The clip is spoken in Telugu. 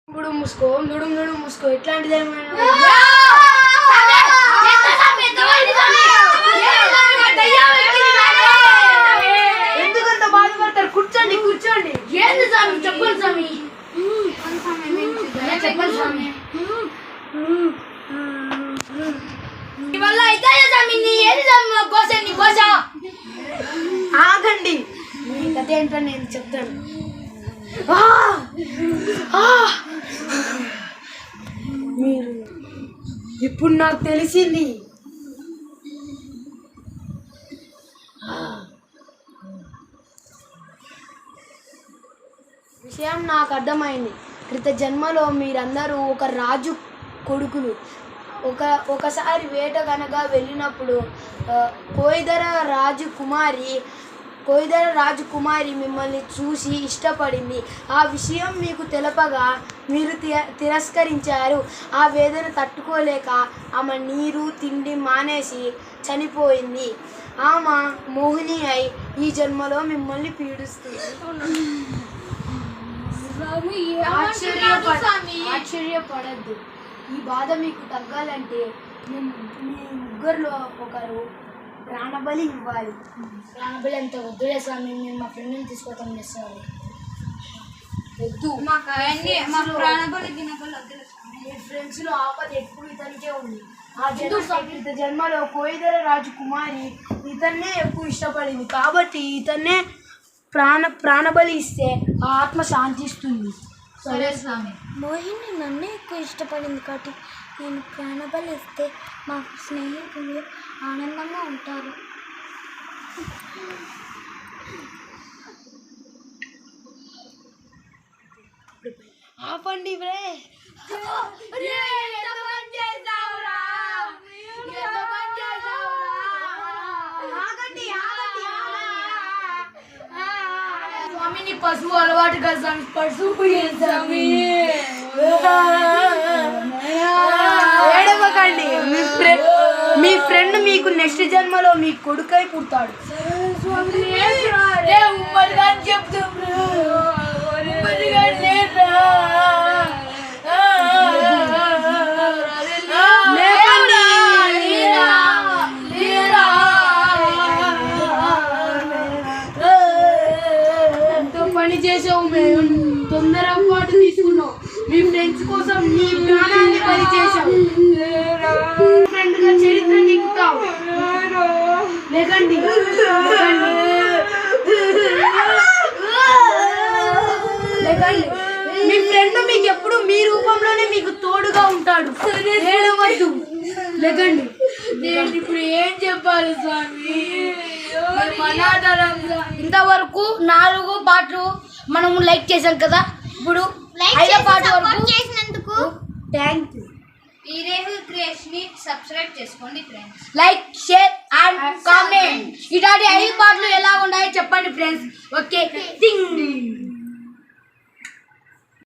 ఇప్పుడు ముసుకో నుడుం నుడుం ముసుకో ఎట్లాంటిది ఎందుకంత బాధపడతారు? కూర్చోండి కూర్చోండి. ఏంది స్వామి చెప్పండి స్వామి. చెప్పండి స్వామి. ఆగండి, మీ కథ ఏంటో నేను చెప్తాను. మీరు ఇప్పుడు నాకు తెలిసింది. విషయం నాకు అర్థమైంది. క్రిత జన్మలో మీరందరూ ఒక రాజు కొడుకులు. ఒకసారి వేట కనుక వెళ్ళినప్పుడు కోయిదర రాజకుమారి మిమ్మల్ని చూసి ఇష్టపడింది. ఆ విషయం మీకు తెలపగా మీరు తిరస్కరించారు. ఆ వేదన తట్టుకోలేక ఆమె నీరు తిండి మానేసి చనిపోయింది. ఆమె మోహిని అయి ఈ జన్మలో మిమ్మల్ని పీడిస్తుంది. ఆశ్చర్యపడద్దు. ఈ బాధ మీకు తగ్గాలంటే మీ ముగ్గురులో ఒకరు ప్రాణబలి ఇవ్వాలి. ప్రాణబలి అంత వద్దులే స్వామి, మేము మా ఫ్రెండ్ని తీసుకోవటం చేస్తాము. వద్దు, మీ ఫ్రెండ్స్లో ఆపద ఎక్కువ ఇతనికే ఉంది. క్రిత జన్మలో కోయిదర రాజకుమారి ఇతన్నే ఎక్కువ ఇష్టపడింది కాబట్టి ఇతన్నే ప్రాణబలి ఇస్తే ఆ ఆత్మ శాంతిస్తుంది. సరే స్వామి. మోహిని నన్నే ఎక్కువ ఇష్టపడింది కాబట్టి నేను ప్రాణబలి ఇస్తే మా స్నేహితులు ఆనందంగా ఉంటారు. ఆపండి బ్రే. స్వామిని పశువు అలవాటు కదా స్వామి, పశువు స్వామి. ఏడవకండి, మీ ఫ్రెండ్ మీకు నెక్స్ట్ జన్మలో మీ కొడుకై పుడతాడు. ఎంతో పని చేసావు, మేము తొందరపాటు తీసుకున్నావు. మీ ఫ్రెండ్స్ కోసం నీ ప్రాణాన్ని పని చేసావు. ఫ్రెండ్ గా చరిత్ర నిక్కుతావు. లేకండి, మీ ఫ్రెండ్ మీకు ఎప్పుడు మీ రూపంలోనే మీకు తోడుగా ఉంటాడు. ఏడవద్దు, లేకండి. నేను ఇప్పుడు ఏం చెప్పాలి స్వామి? ఇంతవరకు 4 పాటలు మనము లైక్ చేసాం కదా. ఇప్పుడు 5వ పాట వరకు చేసినందుకు థ్యాంక్ యూ. ఈ రేహు క్రియేషన్ ని సబ్స్క్రైబ్ చేసుకోండి friends. Like, share and comment. ఇలాంటి 5 పాటలు ఎలా ఉన్నాయో చెప్పండి ఫ్రెండ్స్. ఓకే.